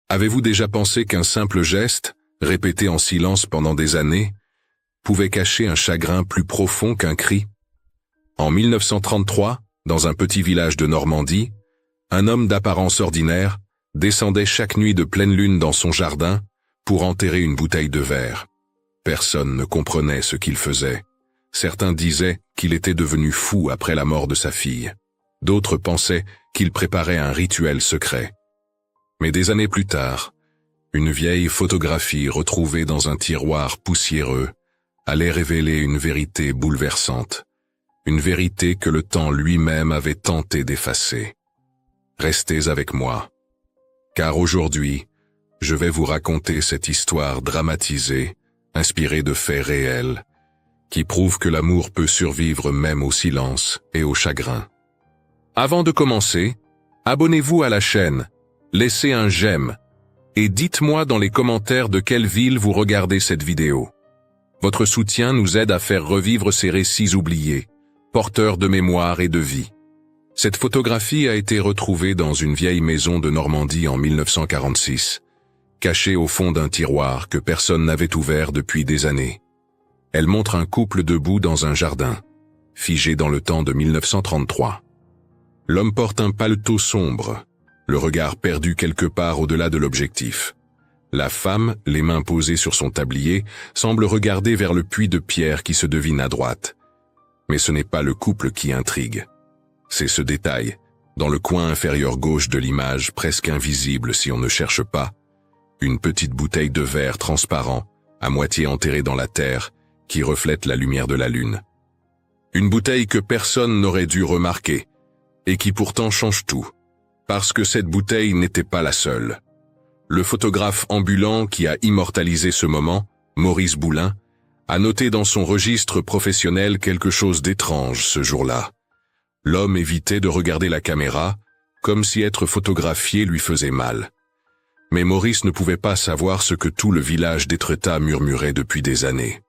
Avez-vous déjà pensé qu'un simple geste, répété en silence pendant des années, pouvait cacher un chagrin plus profond qu'un cri? En 1933, dans un petit village de Normandie, un homme d'apparence ordinaire descendait chaque nuit de pleine lune dans son jardin pour enterrer une bouteille de verre. Personne ne comprenait ce qu'il faisait. Certains disaient qu'il était devenu fou après la mort de sa fille. D'autres pensaient qu'il préparait un rituel secret. Mais des années plus tard, une vieille photographie retrouvée dans un tiroir poussiéreux allait révéler une vérité bouleversante. Une vérité que le temps lui-même avait tenté d'effacer. Restez avec moi, car aujourd'hui, je vais vous raconter cette histoire dramatisée, inspirée de faits réels, qui prouve que l'amour peut survivre même au silence et au chagrin. Avant de commencer, abonnez-vous à la chaîne, laissez un j'aime, et dites-moi dans les commentaires de quelle ville vous regardez cette vidéo. Votre soutien nous aide à faire revivre ces récits oubliés, porteurs de mémoire et de vie. Cette photographie a été retrouvée dans une vieille maison de Normandie en 1946, cachée au fond d'un tiroir que personne n'avait ouvert depuis des années. Elle montre un couple debout dans un jardin, figé dans le temps de 1933. L'homme porte un paletot sombre, le regard perdu quelque part au-delà de l'objectif. La femme, les mains posées sur son tablier, semble regarder vers le puits de pierre qui se devine à droite. Mais ce n'est pas le couple qui intrigue. C'est ce détail, dans le coin inférieur gauche de l'image, presque invisible si on ne cherche pas, une petite bouteille de verre transparent, à moitié enterrée dans la terre, qui reflète la lumière de la lune. Une bouteille que personne n'aurait dû remarquer, et qui pourtant change tout, parce que cette bouteille n'était pas la seule. Le photographe ambulant qui a immortalisé ce moment, Maurice Boulin, a noté dans son registre professionnel quelque chose d'étrange ce jour-là. L'homme évitait de regarder la caméra, comme si être photographié lui faisait mal. Mais Maurice ne pouvait pas savoir ce que tout le village d'Étretat murmurait depuis des années.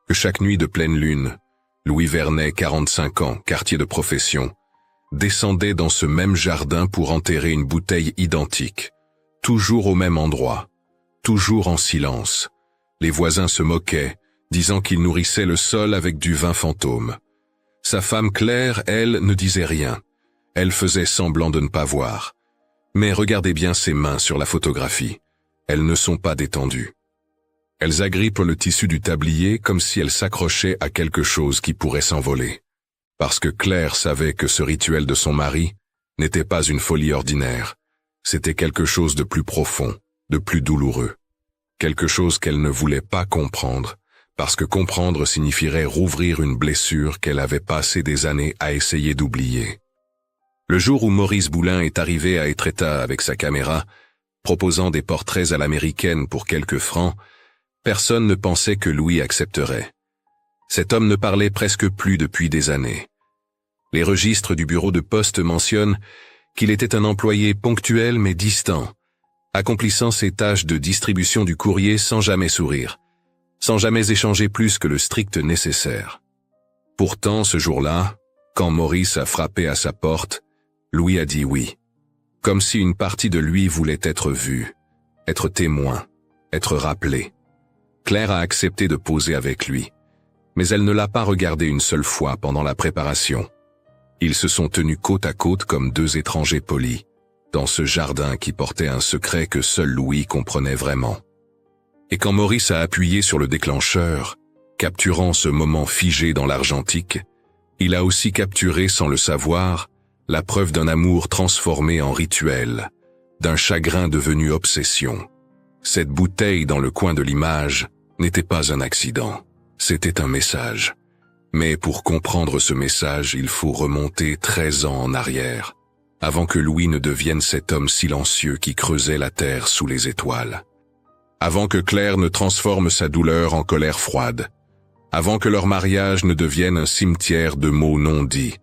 Que chaque nuit de pleine lune, Louis Vernet, 45 ans, quartier de profession, descendait dans ce même jardin pour enterrer une bouteille identique, toujours au même endroit, toujours en silence. Les voisins se moquaient, disant qu'il nourrissait le sol avec du vin fantôme. Sa femme Claire, elle, ne disait rien. Elle faisait semblant de ne pas voir. Mais regardez bien ses mains sur la photographie. Elles ne sont pas détendues. Elles agrippent le tissu du tablier comme si elles s'accrochaient à quelque chose qui pourrait s'envoler. Parce que Claire savait que ce rituel de son mari n'était pas une folie ordinaire. C'était quelque chose de plus profond, de plus douloureux. Quelque chose qu'elle ne voulait pas comprendre, parce que comprendre signifierait rouvrir une blessure qu'elle avait passé des années à essayer d'oublier. Le jour où Maurice Boulin est arrivé à Étretat avec sa caméra, proposant des portraits à l'américaine pour quelques francs, personne ne pensait que Louis accepterait. Cet homme ne parlait presque plus depuis des années. Les registres du bureau de poste mentionnent qu'il était un employé ponctuel mais distant, accomplissant ses tâches de distribution du courrier sans jamais sourire, sans jamais échanger plus que le strict nécessaire. Pourtant, ce jour-là, quand Maurice a frappé à sa porte, Louis a dit oui, comme si une partie de lui voulait être vue, être témoin, être rappelé. Claire a accepté de poser avec lui, mais elle ne l'a pas regardé une seule fois pendant la préparation. Ils se sont tenus côte à côte comme deux étrangers polis, dans ce jardin qui portait un secret que seul Louis comprenait vraiment. Et quand Maurice a appuyé sur le déclencheur, capturant ce moment figé dans l'argentique, il a aussi capturé, sans le savoir, la preuve d'un amour transformé en rituel, d'un chagrin devenu obsession. Cette bouteille dans le coin de l'image n'était pas un accident, c'était un message. Mais pour comprendre ce message, il faut remonter 13 ans en arrière, avant que Louis ne devienne cet homme silencieux qui creusait la terre sous les étoiles. Avant que Claire ne transforme sa douleur en colère froide. Avant que leur mariage ne devienne un cimetière de mots non dits.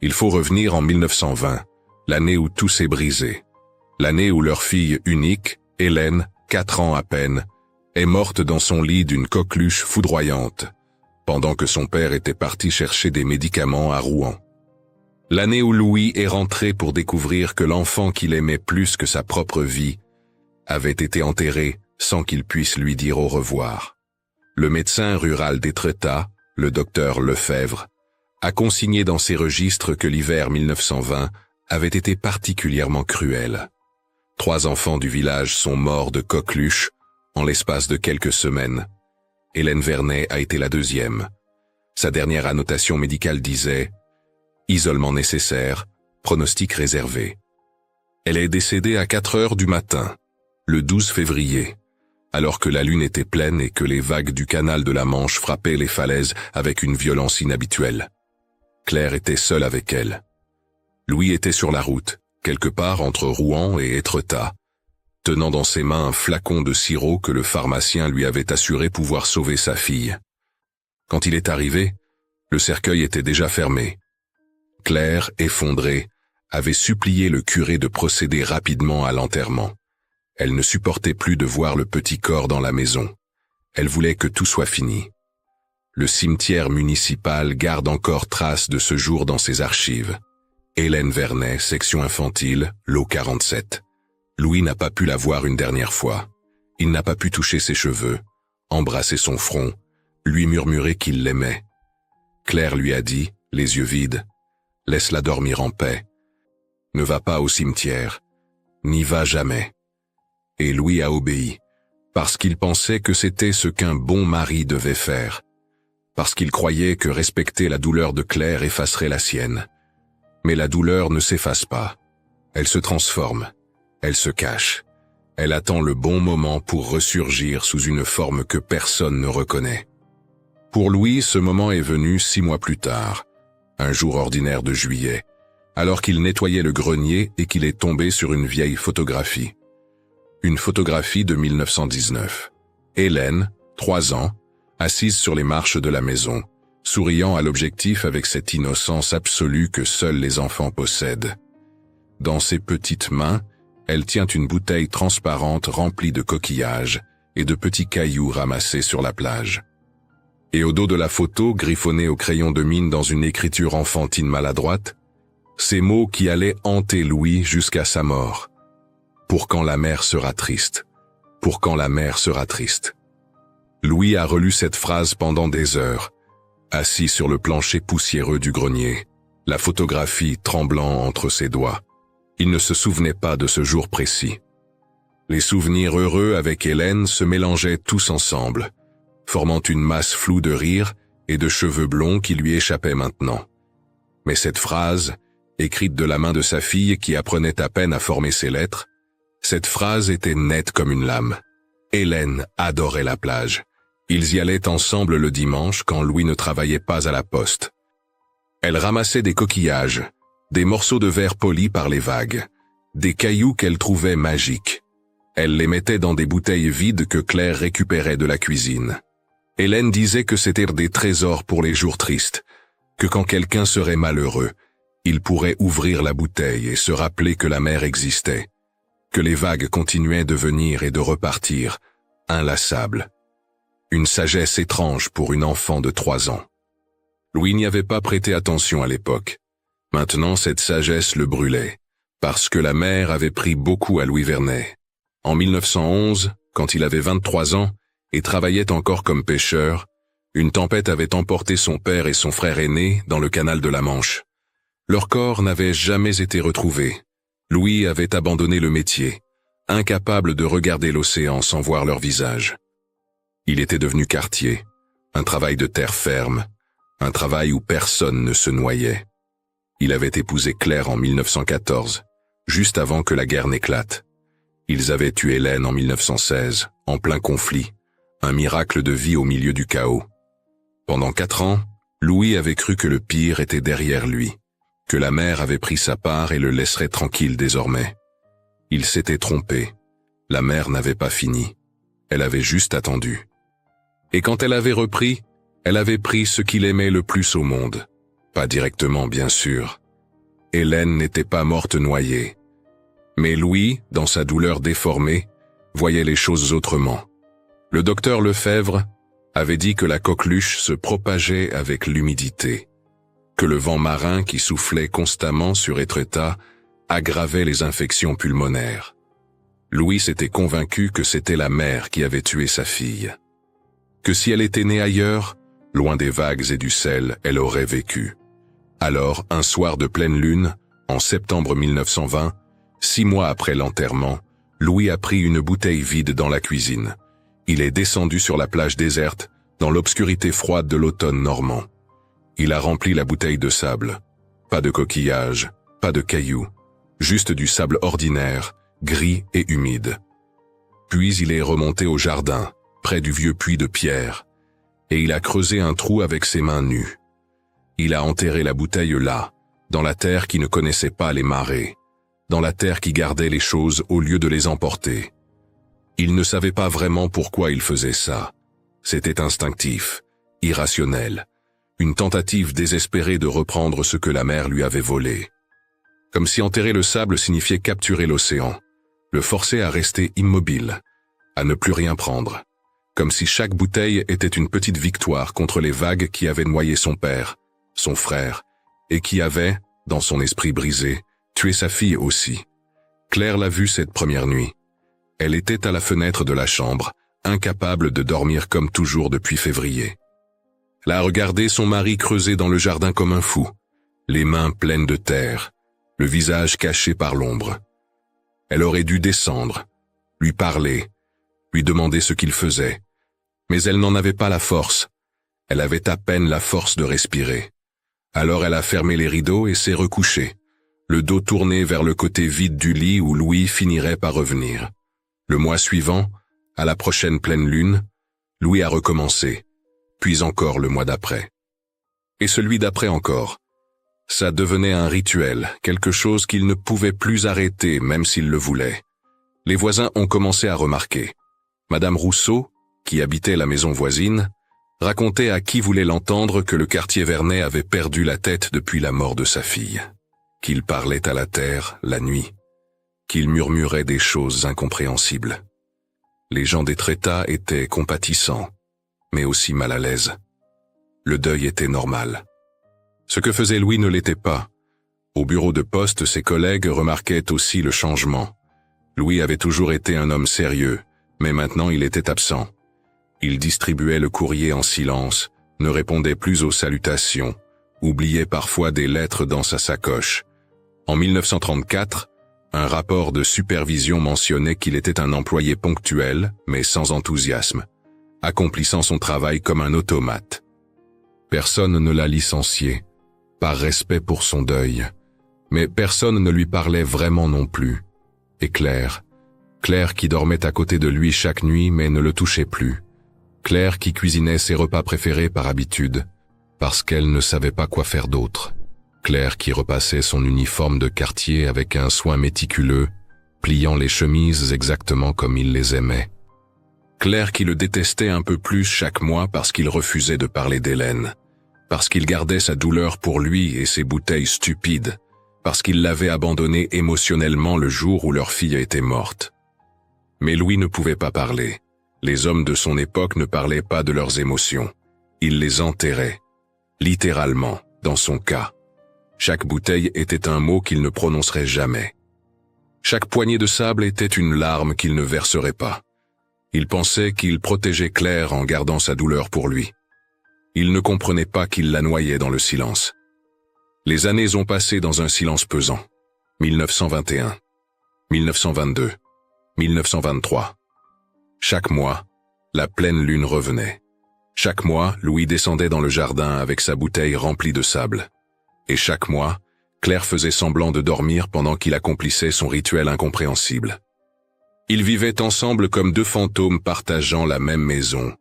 Il faut revenir en 1920, l'année où tout s'est brisé. L'année où leur fille unique, Hélène, 4 ans à peine, est morte dans son lit d'une coqueluche foudroyante, pendant que son père était parti chercher des médicaments à Rouen. L'année où Louis est rentré pour découvrir que l'enfant qu'il aimait plus que sa propre vie avait été enterré sans qu'il puisse lui dire au revoir. Le médecin rural d'Étretat, le docteur Lefebvre, a consigné dans ses registres que l'hiver 1920 avait été particulièrement cruel. 3 enfants du village sont morts de coqueluche en l'espace de quelques semaines. Hélène Vernet a été la 2e. Sa dernière annotation médicale disait « Isolement nécessaire, pronostic réservé ». Elle est décédée à 4 heures du matin, le 12 février, alors que la lune était pleine et que les vagues du canal de la Manche frappaient les falaises avec une violence inhabituelle. Claire était seule avec elle. Louis était sur la route, quelque part entre Rouen et Étretat, tenant dans ses mains un flacon de sirop que le pharmacien lui avait assuré pouvoir sauver sa fille. Quand il est arrivé, le cercueil était déjà fermé. Claire, effondrée, avait supplié le curé de procéder rapidement à l'enterrement. Elle ne supportait plus de voir le petit corps dans la maison. Elle voulait que tout soit fini. Le cimetière municipal garde encore trace de ce jour dans ses archives. Hélène Vernet, section infantile, lot 47. Louis n'a pas pu la voir une dernière fois. Il n'a pas pu toucher ses cheveux, embrasser son front, lui murmurer qu'il l'aimait. Claire lui a dit, les yeux vides, « Laisse-la dormir en paix. Ne va pas au cimetière. N'y va jamais. » Et Louis a obéi, parce qu'il pensait que c'était ce qu'un bon mari devait faire, parce qu'il croyait que respecter la douleur de Claire effacerait la sienne. Mais la douleur ne s'efface pas. Elle se transforme. Elle se cache. Elle attend le bon moment pour ressurgir sous une forme que personne ne reconnaît. Pour Louis, ce moment est venu 6 mois plus tard, un jour ordinaire de juillet, alors qu'il nettoyait le grenier et qu'il est tombé sur une vieille photographie. Une photographie de 1919. Hélène, 3 ans, assise sur les marches de la maison, souriant à l'objectif avec cette innocence absolue que seuls les enfants possèdent. Dans ses petites mains, elle tient une bouteille transparente remplie de coquillages et de petits cailloux ramassés sur la plage. Et au dos de la photo, griffonnée au crayon de mine dans une écriture enfantine maladroite, ces mots qui allaient hanter Louis jusqu'à sa mort. Pour quand la mère sera triste. Pour quand la mère sera triste. Louis a relu cette phrase pendant des heures, assis sur le plancher poussiéreux du grenier, la photographie tremblant entre ses doigts. Il ne se souvenait pas de ce jour précis. Les souvenirs heureux avec Hélène se mélangeaient tous ensemble, formant une masse floue de rire et de cheveux blonds qui lui échappaient maintenant. Mais cette phrase, écrite de la main de sa fille qui apprenait à peine à former ses lettres, cette phrase était nette comme une lame. Hélène adorait la plage. Ils y allaient ensemble le dimanche quand Louis ne travaillait pas à la poste. Elle ramassait des coquillages, des morceaux de verre polis par les vagues, des cailloux qu'elle trouvait magiques. Elle les mettait dans des bouteilles vides que Claire récupérait de la cuisine. Hélène disait que c'était des trésors pour les jours tristes, que quand quelqu'un serait malheureux, il pourrait ouvrir la bouteille et se rappeler que la mer existait, que les vagues continuaient de venir et de repartir, inlassables. Une sagesse étrange pour une enfant de 3 ans. Louis n'y avait pas prêté attention à l'époque. Maintenant, cette sagesse le brûlait, parce que la mer avait pris beaucoup à Louis Vernet. En 1911, quand il avait 23 ans et travaillait encore comme pêcheur, une tempête avait emporté son père et son frère aîné dans le canal de la Manche. Leurs corps n'avaient jamais été retrouvés. Louis avait abandonné le métier, incapable de regarder l'océan sans voir leur visage. Il était devenu cartier, un travail de terre ferme, un travail où personne ne se noyait. Il avait épousé Claire en 1914, juste avant que la guerre n'éclate. Ils avaient tué Hélène en 1916, en plein conflit, un miracle de vie au milieu du chaos. Pendant 4 ans, Louis avait cru que le pire était derrière lui, que la mer avait pris sa part et le laisserait tranquille désormais. Il s'était trompé. La mer n'avait pas fini. Elle avait juste attendu. Et quand elle avait repris, elle avait pris ce qu'il aimait le plus au monde. Pas directement, bien sûr. Hélène n'était pas morte noyée. Mais Louis, dans sa douleur déformée, voyait les choses autrement. Le docteur Lefebvre avait dit que la coqueluche se propageait avec l'humidité, que le vent marin qui soufflait constamment sur Étretat aggravait les infections pulmonaires. Louis s'était convaincu que c'était la mère qui avait tué sa fille. Que si elle était née ailleurs, loin des vagues et du sel, elle aurait vécu. Alors, un soir de pleine lune, en septembre 1920, 6 mois après l'enterrement, Louis a pris une bouteille vide dans la cuisine. Il est descendu sur la plage déserte, dans l'obscurité froide de l'automne normand. Il a rempli la bouteille de sable. Pas de coquillages, pas de cailloux, juste du sable ordinaire, gris et humide. Puis il est remonté au jardin, près du vieux puits de pierre, et il a creusé un trou avec ses mains nues. Il a enterré la bouteille là, dans la terre qui ne connaissait pas les marées, dans la terre qui gardait les choses au lieu de les emporter. Il ne savait pas vraiment pourquoi il faisait ça. C'était instinctif, irrationnel, une tentative désespérée de reprendre ce que la mer lui avait volé. Comme si enterrer le sable signifiait capturer l'océan, le forcer à rester immobile, à ne plus rien prendre. Comme si chaque bouteille était une petite victoire contre les vagues qui avaient noyé son père, son frère, et qui avaient, dans son esprit brisé, tué sa fille aussi. Claire l'a vue cette première nuit. Elle était à la fenêtre de la chambre, incapable de dormir comme toujours depuis février. Elle a regardé son mari creuser dans le jardin comme un fou, les mains pleines de terre, le visage caché par l'ombre. Elle aurait dû descendre, lui parler, lui demander ce qu'il faisait. Mais elle n'en avait pas la force. Elle avait à peine la force de respirer. Alors elle a fermé les rideaux et s'est recouchée, le dos tourné vers le côté vide du lit où Louis finirait par revenir. Le mois suivant, à la prochaine pleine lune, Louis a recommencé, puis encore le mois d'après. Et celui d'après encore. Ça devenait un rituel, quelque chose qu'il ne pouvait plus arrêter même s'il le voulait. Les voisins ont commencé à remarquer. Madame Rousseau, qui habitait la maison voisine, racontait à qui voulait l'entendre que le quartier Vernet avait perdu la tête depuis la mort de sa fille, qu'il parlait à la terre la nuit, qu'il murmurait des choses incompréhensibles. Les gens d'Étretat étaient compatissants, mais aussi mal à l'aise. Le deuil était normal. Ce que faisait Louis ne l'était pas. Au bureau de poste, ses collègues remarquaient aussi le changement. Louis avait toujours été un homme sérieux, mais maintenant il était absent. Il distribuait le courrier en silence, ne répondait plus aux salutations, oubliait parfois des lettres dans sa sacoche. En 1934, un rapport de supervision mentionnait qu'il était un employé ponctuel, mais sans enthousiasme, accomplissant son travail comme un automate. Personne ne l'a licencié, par respect pour son deuil, mais personne ne lui parlait vraiment non plus. Et Claire qui dormait à côté de lui chaque nuit mais ne le touchait plus. Claire qui cuisinait ses repas préférés par habitude, parce qu'elle ne savait pas quoi faire d'autre. Claire qui repassait son uniforme de quartier avec un soin méticuleux, pliant les chemises exactement comme il les aimait. Claire qui le détestait un peu plus chaque mois parce qu'il refusait de parler d'Hélène, parce qu'il gardait sa douleur pour lui et ses bouteilles stupides, parce qu'il l'avait abandonnée émotionnellement le jour où leur fille était morte. Mais Louis ne pouvait pas parler. Les hommes de son époque ne parlaient pas de leurs émotions. Ils les enterraient. Littéralement, dans son cas. Chaque bouteille était un mot qu'il ne prononcerait jamais. Chaque poignée de sable était une larme qu'il ne verserait pas. Il pensait qu'il protégeait Claire en gardant sa douleur pour lui. Il ne comprenait pas qu'il la noyait dans le silence. Les années ont passé dans un silence pesant. 1921, 1922, 1923. Chaque mois, la pleine lune revenait. Chaque mois, Louis descendait dans le jardin avec sa bouteille remplie de sable. Et chaque mois, Claire faisait semblant de dormir pendant qu'il accomplissait son rituel incompréhensible. Ils vivaient ensemble comme deux fantômes partageant la même maison,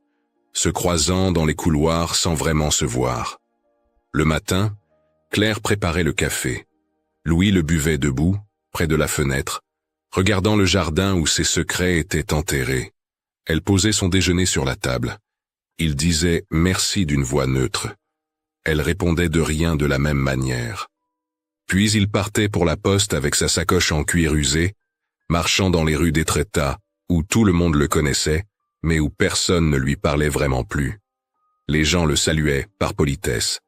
se croisant dans les couloirs sans vraiment se voir. Le matin, Claire préparait le café. Louis le buvait debout, près de la fenêtre, regardant le jardin où ses secrets étaient enterrés. Elle posait son déjeuner sur la table. Il disait merci d'une voix neutre. Elle répondait de rien de la même manière. Puis il partait pour la poste avec sa sacoche en cuir usé, marchant dans les rues d'Étretat, où tout le monde le connaissait, mais où personne ne lui parlait vraiment plus. Les gens le saluaient par politesse.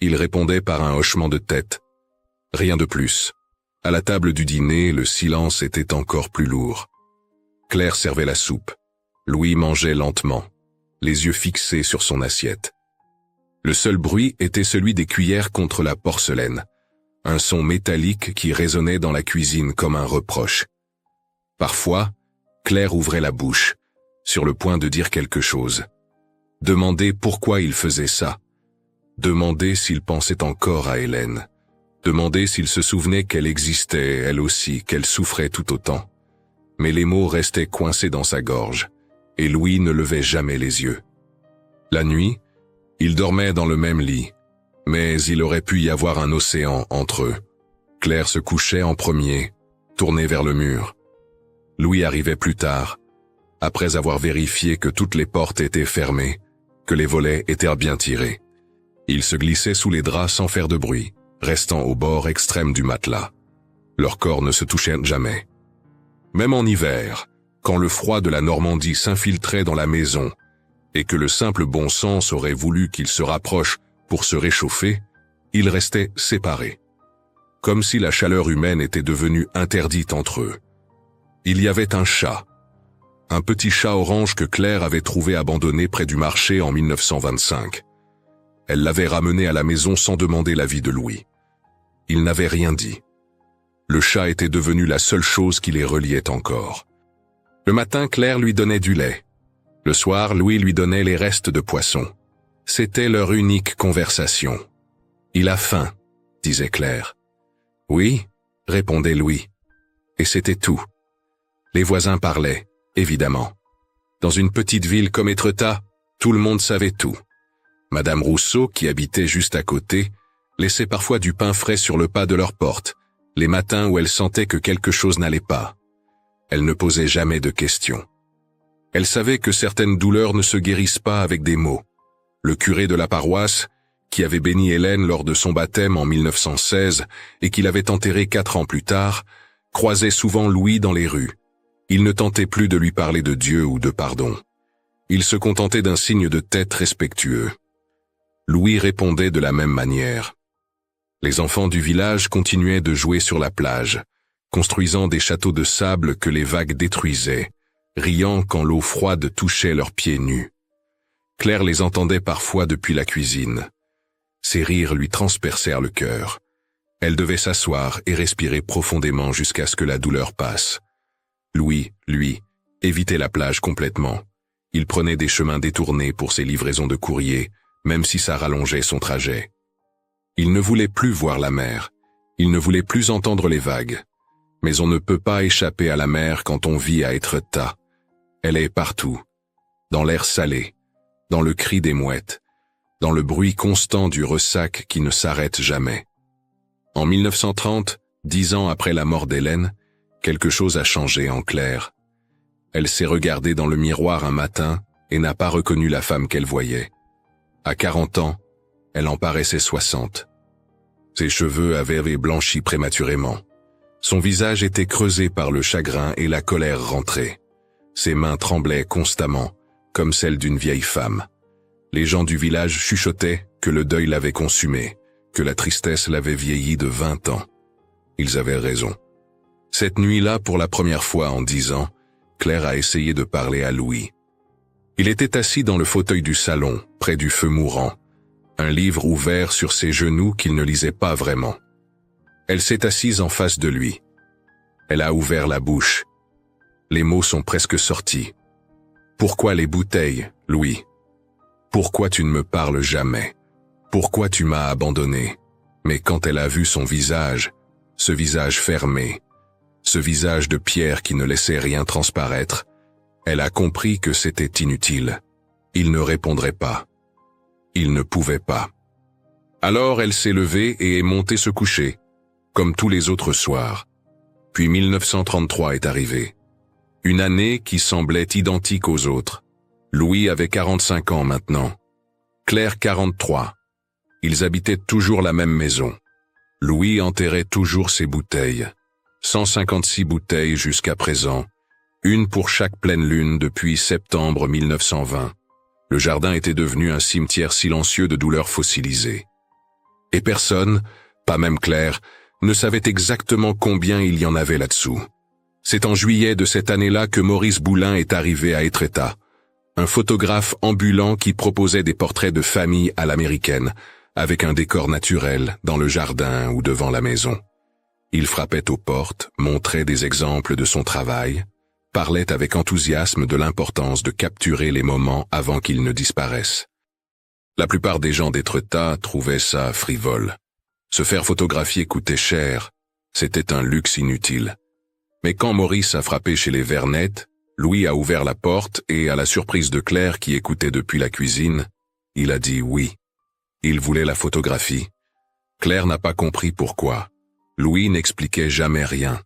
Il répondait par un hochement de tête. Rien de plus. À la table du dîner, le silence était encore plus lourd. Claire servait la soupe. Louis mangeait lentement, les yeux fixés sur son assiette. Le seul bruit était celui des cuillères contre la porcelaine, un son métallique qui résonnait dans la cuisine comme un reproche. Parfois, Claire ouvrait la bouche, sur le point de dire quelque chose. Demander pourquoi il faisait ça. Demander s'il pensait encore à Hélène. Demander s'il se souvenait qu'elle existait, elle aussi, qu'elle souffrait tout autant. Mais les mots restaient coincés dans sa gorge, et Louis ne levait jamais les yeux. La nuit, ils dormaient dans le même lit, mais il aurait pu y avoir un océan entre eux. Claire se couchait en premier, tournée vers le mur. Louis arrivait plus tard, après avoir vérifié que toutes les portes étaient fermées, que les volets étaient bien tirés. Il se glissait sous les draps sans faire de bruit, restant au bord extrême du matelas. Leurs corps ne se touchaient jamais. Même en hiver, quand le froid de la Normandie s'infiltrait dans la maison et que le simple bon sens aurait voulu qu'ils se rapprochent pour se réchauffer, ils restaient séparés. Comme si la chaleur humaine était devenue interdite entre eux. Il y avait un chat. Un petit chat orange que Claire avait trouvé abandonné près du marché en 1925. Elle l'avait ramené à la maison sans demander l'avis de Louis. Il n'avait rien dit. Le chat était devenu la seule chose qui les reliait encore. Le matin, Claire lui donnait du lait. Le soir, Louis lui donnait les restes de poisson. C'était leur unique conversation. « Il a faim », disait Claire. « Oui », répondait Louis. Et c'était tout. Les voisins parlaient, évidemment. Dans une petite ville comme Étretat, tout le monde savait tout. Madame Rousseau, qui habitait juste à côté, laissait parfois du pain frais sur le pas de leur porte, les matins où elle sentait que quelque chose n'allait pas. Elle ne posait jamais de questions. Elle savait que certaines douleurs ne se guérissent pas avec des mots. Le curé de la paroisse, qui avait béni Hélène lors de son baptême en 1916 et qui l'avait enterrée 4 ans plus tard, croisait souvent Louis dans les rues. Il ne tentait plus de lui parler de Dieu ou de pardon. Il se contentait d'un signe de tête respectueux. Louis répondait de la même manière. Les enfants du village continuaient de jouer sur la plage, construisant des châteaux de sable que les vagues détruisaient, riant quand l'eau froide touchait leurs pieds nus. Claire les entendait parfois depuis la cuisine. Ces rires lui transpercèrent le cœur. Elle devait s'asseoir et respirer profondément jusqu'à ce que la douleur passe. Louis, lui, évitait la plage complètement. Il prenait des chemins détournés pour ses livraisons de courrier, même si ça rallongeait son trajet. Il ne voulait plus voir la mer. Il ne voulait plus entendre les vagues. Mais on ne peut pas échapper à la mer quand on vit à Étretat. Elle est partout. Dans l'air salé, dans le cri des mouettes, dans le bruit constant du ressac qui ne s'arrête jamais. En 1930, 10 ans après la mort d'Hélène, quelque chose a changé en Claire. Elle s'est regardée dans le miroir un matin et n'a pas reconnu la femme qu'elle voyait. À 40 ans, elle en paraissait 60. Ses cheveux avaient blanchi prématurément. Son visage était creusé par le chagrin et la colère rentrée. Ses mains tremblaient constamment, comme celles d'une vieille femme. Les gens du village chuchotaient que le deuil l'avait consumée, que la tristesse l'avait vieilli de 20 ans. Ils avaient raison. Cette nuit-là, pour la première fois en 10 ans, Claire a essayé de parler à Louis. Il était assis dans le fauteuil du salon, près du feu mourant, un livre ouvert sur ses genoux qu'il ne lisait pas vraiment. Elle s'est assise en face de lui. Elle a ouvert la bouche. Les mots sont presque sortis. « Pourquoi les bouteilles, Louis ? Pourquoi tu ne me parles jamais ? Pourquoi tu m'as abandonné ?» Mais quand elle a vu son visage, ce visage fermé, ce visage de pierre qui ne laissait rien transparaître, elle a compris que c'était inutile. Il ne répondrait pas. Il ne pouvait pas. Alors elle s'est levée et est montée se coucher, comme tous les autres soirs. Puis 1933 est arrivé. Une année qui semblait identique aux autres. Louis avait 45 ans maintenant. Claire 43. Ils habitaient toujours la même maison. Louis enterrait toujours ses bouteilles. 156 bouteilles jusqu'à présent. Une pour chaque pleine lune depuis septembre 1920. Le jardin était devenu un cimetière silencieux de douleurs fossilisées. Et personne, pas même Claire, ne savait exactement combien il y en avait là-dessous. C'est en juillet de cette année-là que Maurice Boulin est arrivé à Étretat, un photographe ambulant qui proposait des portraits de famille à l'américaine, avec un décor naturel, dans le jardin ou devant la maison. Il frappait aux portes, montrait des exemples de son travail, parlait avec enthousiasme de l'importance de capturer les moments avant qu'ils ne disparaissent. La plupart des gens d'Étretat trouvaient ça frivole. Se faire photographier coûtait cher, c'était un luxe inutile. Mais quand Maurice a frappé chez les Vernettes, Louis a ouvert la porte et, à la surprise de Claire qui écoutait depuis la cuisine, il a dit oui. Il voulait la photographie. Claire n'a pas compris pourquoi. Louis n'expliquait jamais rien.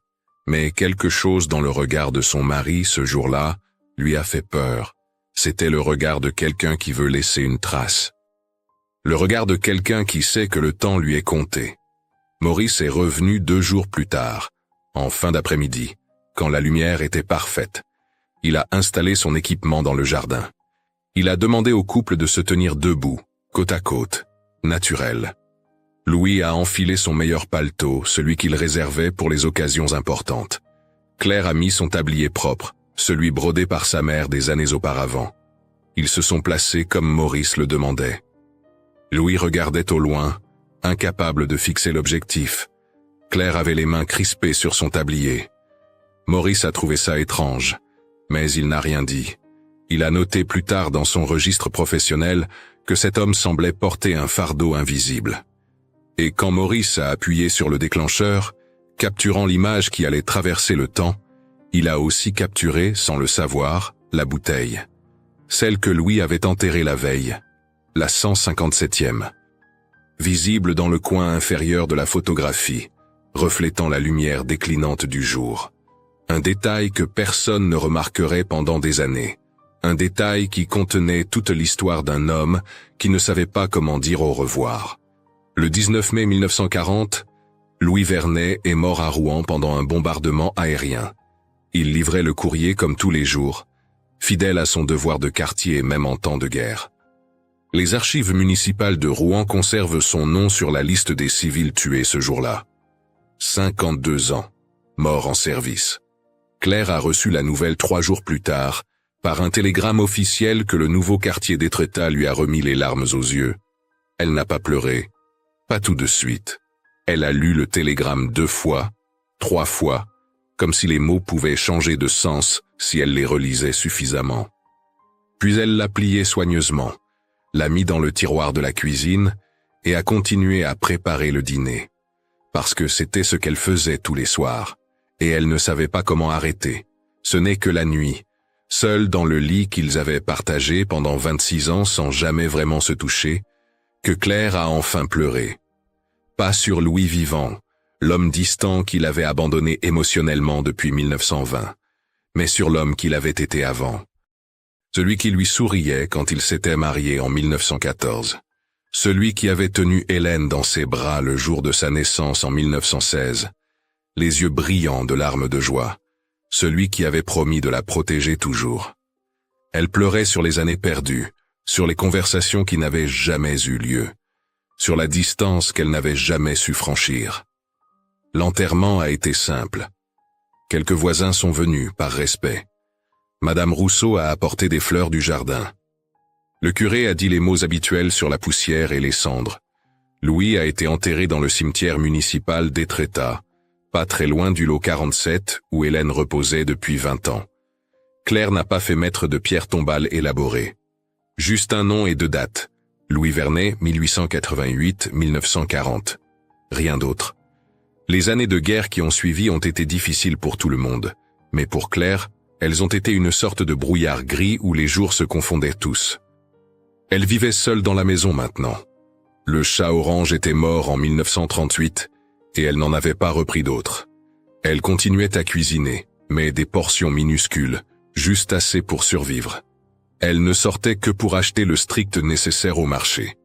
Mais quelque chose dans le regard de son mari ce jour-là lui a fait peur. C'était le regard de quelqu'un qui veut laisser une trace. Le regard de quelqu'un qui sait que le temps lui est compté. Maurice est revenu 2 jours plus tard, en fin d'après-midi, quand la lumière était parfaite. Il a installé son équipement dans le jardin. Il a demandé au couple de se tenir debout, côte à côte, naturel. Louis a enfilé son meilleur paletot, celui qu'il réservait pour les occasions importantes. Claire a mis son tablier propre, celui brodé par sa mère des années auparavant. Ils se sont placés comme Maurice le demandait. Louis regardait au loin, incapable de fixer l'objectif. Claire avait les mains crispées sur son tablier. Maurice a trouvé ça étrange, mais il n'a rien dit. Il a noté plus tard dans son registre professionnel que cet homme semblait porter un fardeau invisible. Et quand Maurice a appuyé sur le déclencheur, capturant l'image qui allait traverser le temps, il a aussi capturé, sans le savoir, la bouteille. Celle que Louis avait enterrée la veille, la 157e. Visible dans le coin inférieur de la photographie, reflétant la lumière déclinante du jour. Un détail que personne ne remarquerait pendant des années. Un détail qui contenait toute l'histoire d'un homme qui ne savait pas comment dire au revoir. Le 19 mai 1940, Louis Vernet est mort à Rouen pendant un bombardement aérien. Il livrait le courrier comme tous les jours, fidèle à son devoir de quartier même en temps de guerre. Les archives municipales de Rouen conservent son nom sur la liste des civils tués ce jour-là. 52 ans, mort en service. Claire a reçu la nouvelle 3 jours plus tard, par un télégramme officiel que le nouveau quartier d'Étretat lui a remis les larmes aux yeux. Elle n'a pas pleuré. Pas tout de suite. Elle a lu le télégramme 2 fois, 3 fois, comme si les mots pouvaient changer de sens si elle les relisait suffisamment. Puis elle l'a plié soigneusement, l'a mis dans le tiroir de la cuisine et a continué à préparer le dîner. Parce que c'était ce qu'elle faisait tous les soirs, et elle ne savait pas comment arrêter. Ce n'est que la nuit, seule dans le lit qu'ils avaient partagé pendant 26 ans sans jamais vraiment se toucher, que Claire a enfin pleuré. Pas sur Louis vivant, l'homme distant qu'il avait abandonné émotionnellement depuis 1920, mais sur l'homme qu'il avait été avant. Celui qui lui souriait quand il s'était marié en 1914. Celui qui avait tenu Hélène dans ses bras le jour de sa naissance en 1916, les yeux brillants de larmes de joie. Celui qui avait promis de la protéger toujours. Elle pleurait sur les années perdues, sur les conversations qui n'avaient jamais eu lieu, sur la distance qu'elle n'avait jamais su franchir. L'enterrement a été simple. Quelques voisins sont venus, par respect. Madame Rousseau a apporté des fleurs du jardin. Le curé a dit les mots habituels sur la poussière et les cendres. Louis a été enterré dans le cimetière municipal d'Étretat, pas très loin du lot 47 où Hélène reposait depuis 20 ans. Claire n'a pas fait mettre de pierre tombale élaborée. Juste un nom et 2 dates. Louis Vernet, 1888-1940. Rien d'autre. Les années de guerre qui ont suivi ont été difficiles pour tout le monde. Mais pour Claire, elles ont été une sorte de brouillard gris où les jours se confondaient tous. Elle vivait seule dans la maison maintenant. Le chat orange était mort en 1938 et elle n'en avait pas repris d'autres. Elle continuait à cuisiner, mais des portions minuscules, juste assez pour survivre. Elle ne sortait que pour acheter le strict nécessaire au marché.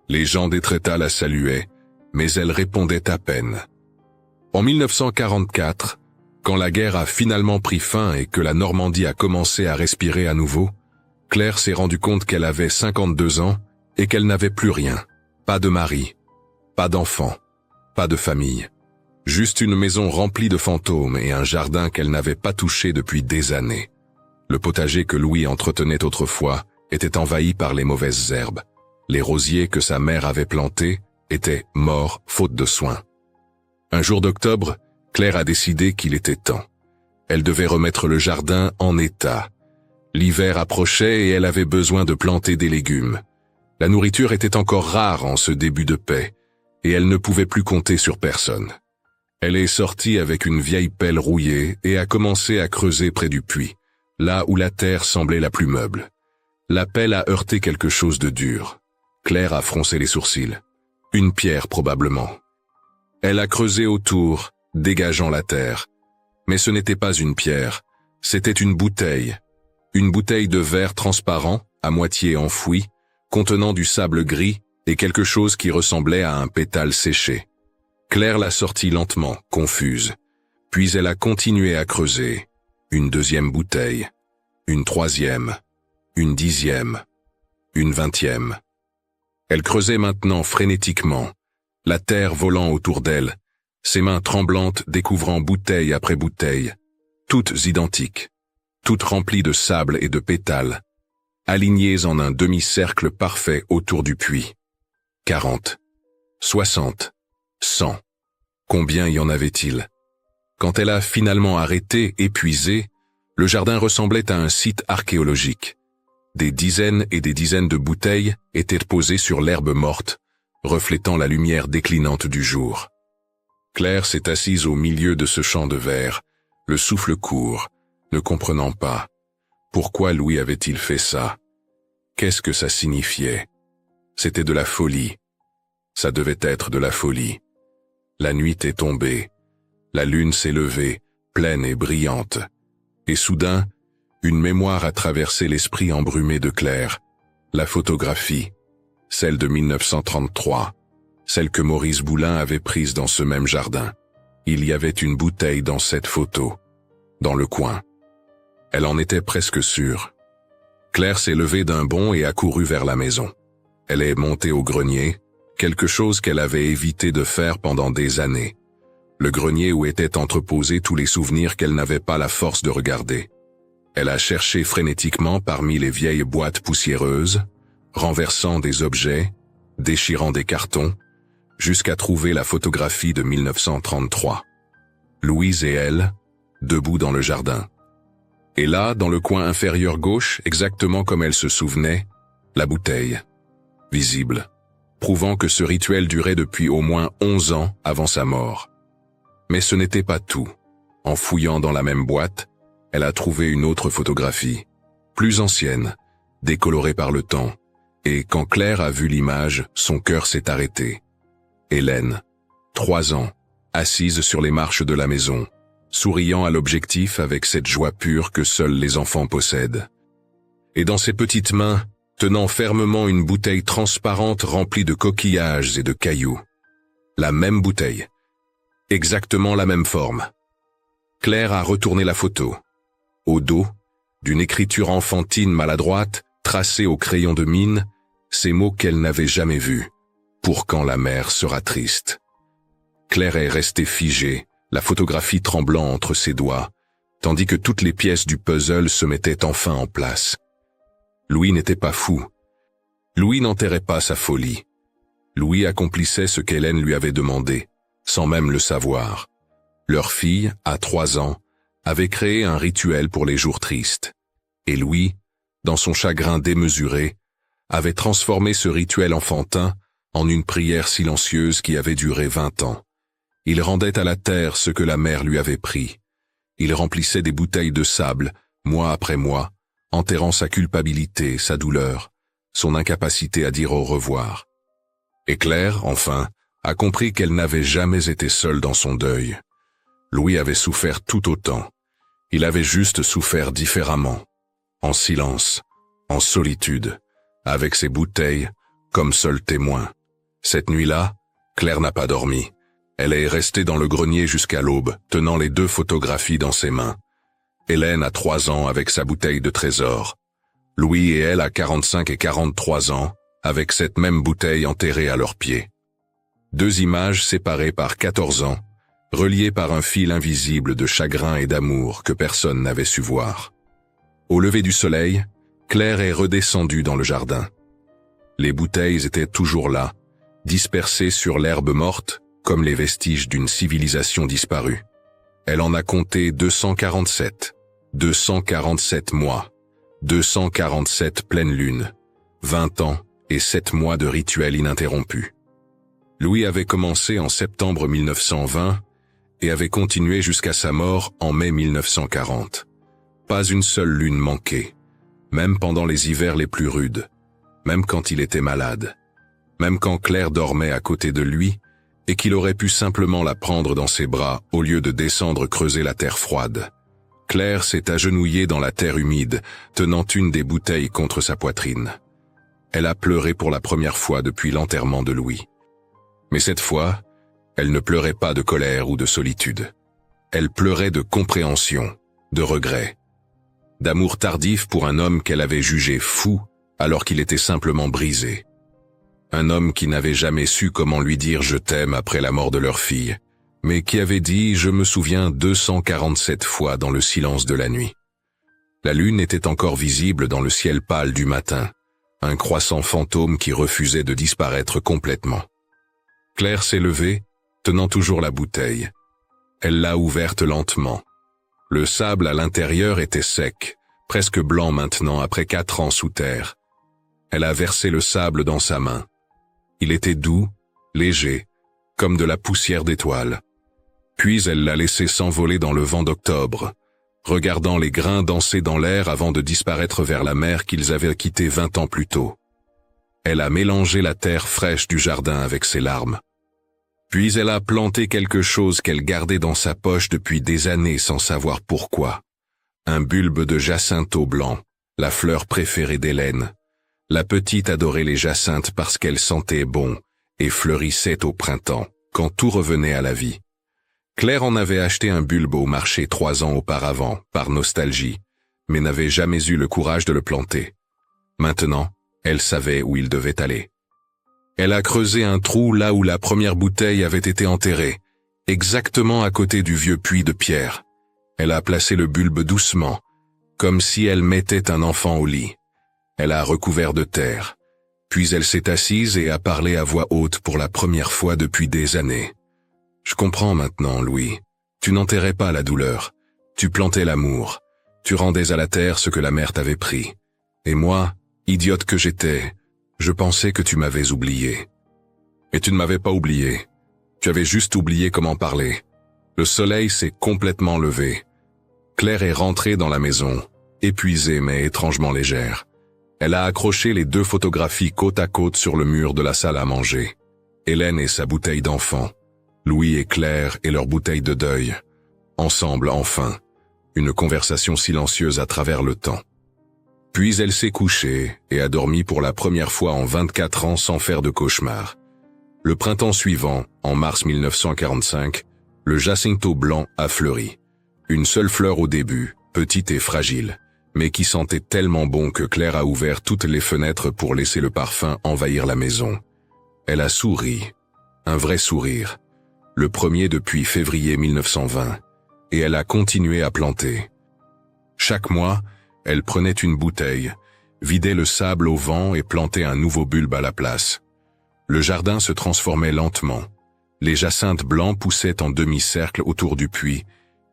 Les gens d'Étretat la saluaient, mais elle répondait à peine. En 1944, quand la guerre a finalement pris fin et que la Normandie a commencé à respirer à nouveau, Claire s'est rendue compte qu'elle avait 52 ans et qu'elle n'avait plus rien. Pas de mari, pas d'enfant, pas de famille. Juste une maison remplie de fantômes et un jardin qu'elle n'avait pas touché depuis des années. Le potager que Louis entretenait autrefois était envahi par les mauvaises herbes. Les rosiers que sa mère avait plantés étaient morts faute de soins. Un jour d'octobre, Claire a décidé qu'il était temps. Elle devait remettre le jardin en état. L'hiver approchait et elle avait besoin de planter des légumes. La nourriture était encore rare en ce début de paix, et elle ne pouvait plus compter sur personne. Elle est sortie avec une vieille pelle rouillée et a commencé à creuser près du puits, là où la terre semblait la plus meuble. La pelle a heurté quelque chose de dur. Claire a froncé les sourcils. Une pierre probablement. Elle a creusé autour, dégageant la terre. Mais ce n'était pas une pierre, c'était une bouteille. Une bouteille de verre transparent, à moitié enfouie, contenant du sable gris et quelque chose qui ressemblait à un pétale séché. Claire l'a sortie lentement, confuse. Puis elle a continué à creuser. Une deuxième bouteille. Une troisième. Une 10e. Une 20e. Elle creusait maintenant frénétiquement, la terre volant autour d'elle, ses mains tremblantes découvrant bouteille après bouteille, toutes identiques, toutes remplies de sable et de pétales, alignées en un demi-cercle parfait autour du puits. 40, 60, 100. Combien y en avait-il? Quand elle a finalement arrêté, épuisée, le jardin ressemblait à un site archéologique. Des dizaines et des dizaines de bouteilles étaient posées sur l'herbe morte, reflétant la lumière déclinante du jour. Claire s'est assise au milieu de ce champ de verre, le souffle court, ne comprenant pas. Pourquoi Louis avait-il fait ça? Qu'est-ce que ça signifiait? C'était de la folie. Ça devait être de la folie. La nuit est tombée. La lune s'est levée, pleine et brillante. Et soudain, une mémoire a traversé l'esprit embrumé de Claire. La photographie, celle de 1933, celle que Maurice Boulin avait prise dans ce même jardin. Il y avait une bouteille dans cette photo, dans le coin. Elle en était presque sûre. Claire s'est levée d'un bond et a couru vers la maison. Elle est montée au grenier, quelque chose qu'elle avait évité de faire pendant des années. Le grenier où étaient entreposés tous les souvenirs qu'elle n'avait pas la force de regarder. Elle a cherché frénétiquement parmi les vieilles boîtes poussiéreuses, renversant des objets, déchirant des cartons, jusqu'à trouver la photographie de 1933. Louise et elle, debout dans le jardin. Et là, dans le coin inférieur gauche, exactement comme elle se souvenait, la bouteille, visible, prouvant que ce rituel durait depuis au moins 11 ans avant sa mort. Mais ce n'était pas tout. En fouillant dans la même boîte, elle a trouvé une autre photographie, plus ancienne, décolorée par le temps, et quand Claire a vu l'image, son cœur s'est arrêté. Hélène, 3 ans, assise sur les marches de la maison, souriant à l'objectif avec cette joie pure que seuls les enfants possèdent. Et dans ses petites mains, tenant fermement une bouteille transparente remplie de coquillages et de cailloux. La même bouteille. Exactement la même forme. Claire a retourné la photo. Au dos, d'une écriture enfantine maladroite, tracée au crayon de mine, ces mots qu'elle n'avait jamais vus. Pour quand la mère sera triste. Claire est restée figée, la photographie tremblant entre ses doigts, tandis que toutes les pièces du puzzle se mettaient enfin en place. Louis n'était pas fou. Louis n'enterrait pas sa folie. Louis accomplissait ce qu'Hélène lui avait demandé, sans même le savoir. Leur fille, à 3 ans, avait créé un rituel pour les jours tristes. Et Louis, dans son chagrin démesuré, avait transformé ce rituel enfantin en une prière silencieuse qui avait duré 20 ans. Il rendait à la terre ce que la mère lui avait pris. Il remplissait des bouteilles de sable, mois après mois, enterrant sa culpabilité, sa douleur, son incapacité à dire au revoir. Et Claire, enfin, a compris qu'elle n'avait jamais été seule dans son deuil. Louis avait souffert tout autant. Il avait juste souffert différemment, en silence, en solitude, avec ses bouteilles comme seul témoin. Cette nuit-là, Claire n'a pas dormi. Elle est restée dans le grenier jusqu'à l'aube, tenant les 2 photographies dans ses mains. Hélène a 3 ans avec sa bouteille de trésor. Louis et elle à 45 et 43 ans, avec cette même bouteille enterrée à leurs pieds. 2 images séparées par 14 ans, reliés par un fil invisible de chagrin et d'amour que personne n'avait su voir. Au lever du soleil, Claire est redescendue dans le jardin. Les bouteilles étaient toujours là, dispersées sur l'herbe morte, comme les vestiges d'une civilisation disparue. Elle en a compté 247. 247 mois, 247 pleines lunes, 20 ans et 7 mois de rituels ininterrompus. Louis avait commencé en septembre 1920 et avait continué jusqu'à sa mort en mai 1940. Pas une seule lune manquée, même pendant les hivers les plus rudes, même quand il était malade, même quand Claire dormait à côté de lui et qu'il aurait pu simplement la prendre dans ses bras au lieu de descendre creuser la terre froide. Claire s'est agenouillée dans la terre humide, tenant une des bouteilles contre sa poitrine. Elle a pleuré pour la première fois depuis l'enterrement de Louis. Mais cette fois, elle ne pleurait pas de colère ou de solitude. Elle pleurait de compréhension, de regret, d'amour tardif pour un homme qu'elle avait jugé fou alors qu'il était simplement brisé. Un homme qui n'avait jamais su comment lui dire « je t'aime » après la mort de leur fille, mais qui avait dit « je me souviens » 247 fois dans le silence de la nuit. La lune était encore visible dans le ciel pâle du matin, un croissant fantôme qui refusait de disparaître complètement. Claire s'est levée, tenant toujours la bouteille. Elle l'a ouverte lentement. Le sable à l'intérieur était sec, presque blanc maintenant après 4 ans sous terre. Elle a versé le sable dans sa main. Il était doux, léger, comme de la poussière d'étoiles. Puis elle l'a laissé s'envoler dans le vent d'octobre, regardant les grains danser dans l'air avant de disparaître vers la mer qu'ils avaient quittée 20 ans plus tôt. Elle a mélangé la terre fraîche du jardin avec ses larmes. Puis elle a planté quelque chose qu'elle gardait dans sa poche depuis des années sans savoir pourquoi. Un bulbe de jacinthe blanc, la fleur préférée d'Hélène. La petite adorait les jacinthes parce qu'elles sentaient bon et fleurissaient au printemps, quand tout revenait à la vie. Claire en avait acheté un bulbe au marché 3 ans auparavant, par nostalgie, mais n'avait jamais eu le courage de le planter. Maintenant, elle savait où il devait aller. Elle a creusé un trou là où la première bouteille avait été enterrée, exactement à côté du vieux puits de pierre. Elle a placé le bulbe doucement, comme si elle mettait un enfant au lit. Elle a recouvert de terre, puis elle s'est assise et a parlé à voix haute pour la première fois depuis des années. « Je comprends maintenant, Louis. Tu n'enterrais pas la douleur. Tu plantais l'amour. Tu rendais à la terre ce que la mer t'avait pris. Et moi, idiote que j'étais, je pensais que tu m'avais oublié. Mais tu ne m'avais pas oublié. Tu avais juste oublié comment parler. Le soleil s'est complètement levé. Claire est rentrée dans la maison, épuisée mais étrangement légère. Elle a accroché les 2 photographies côte à côte sur le mur de la salle à manger. Hélène et sa bouteille d'enfant. Louis et Claire et leur bouteille de deuil. Ensemble, enfin. Une conversation silencieuse à travers le temps. Puis elle s'est couchée et a dormi pour la première fois en 24 ans sans faire de cauchemar. Le printemps suivant, en mars 1945, le jacinthe blanc a fleuri. Une seule fleur au début, petite et fragile, mais qui sentait tellement bon que Claire a ouvert toutes les fenêtres pour laisser le parfum envahir la maison. Elle a souri, un vrai sourire, le premier depuis février 1920, et elle a continué à planter. Chaque mois, elle prenait une bouteille, vidait le sable au vent et plantait un nouveau bulbe à la place. Le jardin se transformait lentement. Les jacinthes blancs poussaient en demi-cercle autour du puits,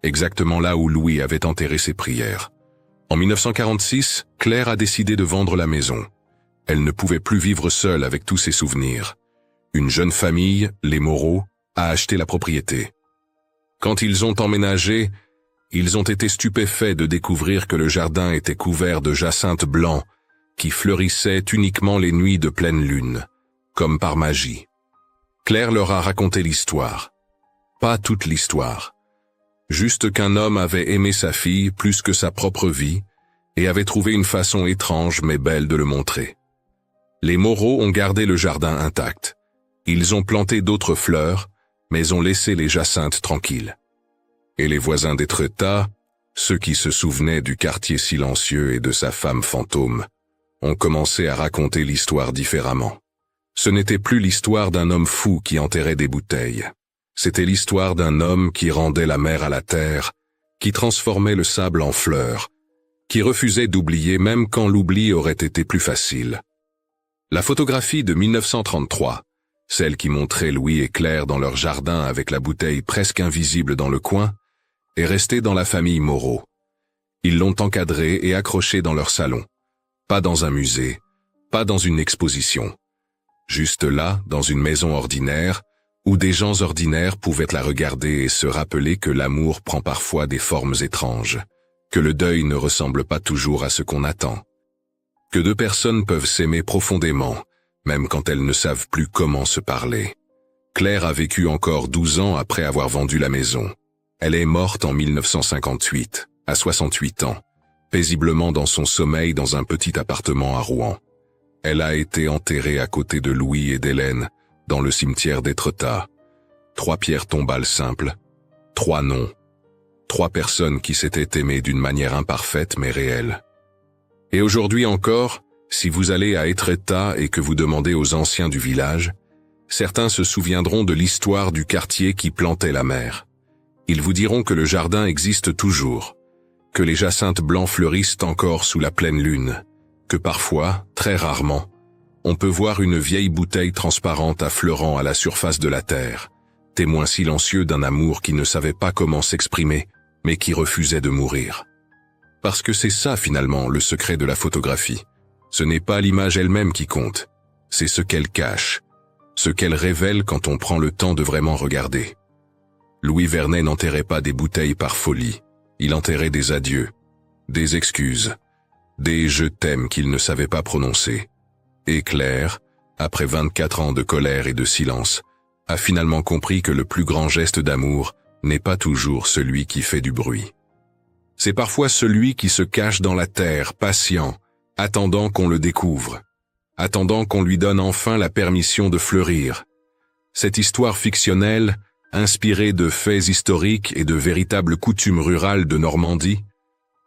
exactement là où Louis avait enterré ses prières. En 1946, Claire a décidé de vendre la maison. Elle ne pouvait plus vivre seule avec tous ses souvenirs. Une jeune famille, les Moreau, a acheté la propriété. Quand ils ont emménagé, ils ont été stupéfaits de découvrir que le jardin était couvert de jacinthes blancs qui fleurissaient uniquement les nuits de pleine lune, comme par magie. Claire leur a raconté l'histoire. Pas toute l'histoire. Juste qu'un homme avait aimé sa fille plus que sa propre vie et avait trouvé une façon étrange mais belle de le montrer. Les Moreau ont gardé le jardin intact. Ils ont planté d'autres fleurs, mais ont laissé les jacinthes tranquilles. Et les voisins d'Étretat, ceux qui se souvenaient du quartier silencieux et de sa femme fantôme, ont commencé à raconter l'histoire différemment. Ce n'était plus l'histoire d'un homme fou qui enterrait des bouteilles. C'était l'histoire d'un homme qui rendait la mer à la terre, qui transformait le sable en fleurs, qui refusait d'oublier même quand l'oubli aurait été plus facile. La photographie de 1933, celle qui montrait Louis et Claire dans leur jardin avec la bouteille presque invisible dans le coin, est restée dans la famille Moreau. Ils l'ont encadrée et accrochée dans leur salon. Pas dans un musée, pas dans une exposition. Juste là, dans une maison ordinaire, où des gens ordinaires pouvaient la regarder et se rappeler que l'amour prend parfois des formes étranges, que le deuil ne ressemble pas toujours à ce qu'on attend, que deux personnes peuvent s'aimer profondément, même quand elles ne savent plus comment se parler. Claire a vécu encore 12 ans après avoir vendu la maison. Elle est morte en 1958, à 68 ans, paisiblement dans son sommeil dans un petit appartement à Rouen. Elle a été enterrée à côté de Louis et d'Hélène, dans le cimetière d'Étretat. 3 pierres tombales simples, 3 noms, 3 personnes qui s'étaient aimées d'une manière imparfaite mais réelle. Et aujourd'hui encore, si vous allez à Étretat et que vous demandez aux anciens du village, certains se souviendront de l'histoire du quartier qui plantait la mer. Ils vous diront que le jardin existe toujours, que les jacinthes blancs fleurissent encore sous la pleine lune, que parfois, très rarement, on peut voir une vieille bouteille transparente affleurant à la surface de la terre, témoin silencieux d'un amour qui ne savait pas comment s'exprimer, mais qui refusait de mourir. Parce que c'est ça finalement le secret de la photographie. Ce n'est pas l'image elle-même qui compte, c'est ce qu'elle cache, ce qu'elle révèle quand on prend le temps de vraiment regarder. Louis Vernet n'enterrait pas des bouteilles par folie, il enterrait des adieux, des excuses, des « je t'aime » qu'il ne savait pas prononcer. Et Claire, après 24 ans de colère et de silence, a finalement compris que le plus grand geste d'amour n'est pas toujours celui qui fait du bruit. C'est parfois celui qui se cache dans la terre, patient, attendant qu'on le découvre, attendant qu'on lui donne enfin la permission de fleurir. Cette histoire fictionnelle, inspirée de faits historiques et de véritables coutumes rurales de Normandie,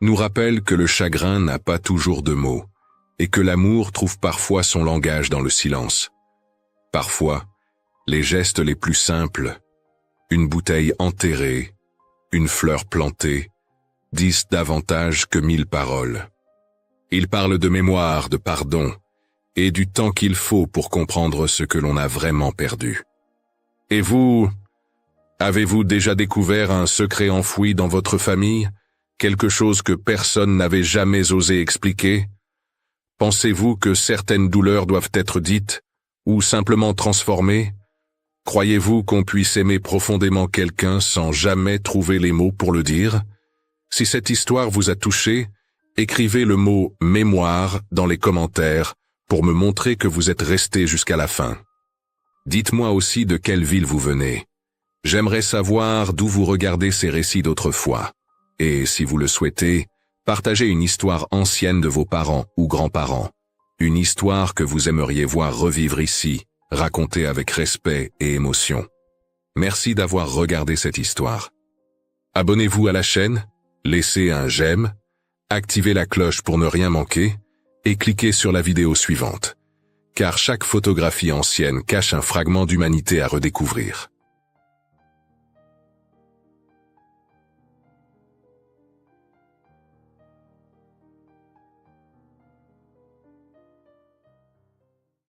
nous rappelle que le chagrin n'a pas toujours de mots, et que l'amour trouve parfois son langage dans le silence. Parfois, les gestes les plus simples, une bouteille enterrée, une fleur plantée, disent davantage que 1000 paroles. Ils parlent de mémoire, de pardon, et du temps qu'il faut pour comprendre ce que l'on a vraiment perdu. Et vous, avez-vous déjà découvert un secret enfoui dans votre famille, quelque chose que personne n'avait jamais osé expliquer? Pensez-vous que certaines douleurs doivent être dites, ou simplement transformées? Croyez-vous qu'on puisse aimer profondément quelqu'un sans jamais trouver les mots pour le dire? Si cette histoire vous a touché, écrivez le mot « mémoire » dans les commentaires pour me montrer que vous êtes resté jusqu'à la fin. Dites-moi aussi de quelle ville vous venez. J'aimerais savoir d'où vous regardez ces récits d'autrefois. Et si vous le souhaitez, partagez une histoire ancienne de vos parents ou grands-parents. Une histoire que vous aimeriez voir revivre ici, racontée avec respect et émotion. Merci d'avoir regardé cette histoire. Abonnez-vous à la chaîne, laissez un j'aime, activez la cloche pour ne rien manquer et cliquez sur la vidéo suivante. Car chaque photographie ancienne cache un fragment d'humanité à redécouvrir.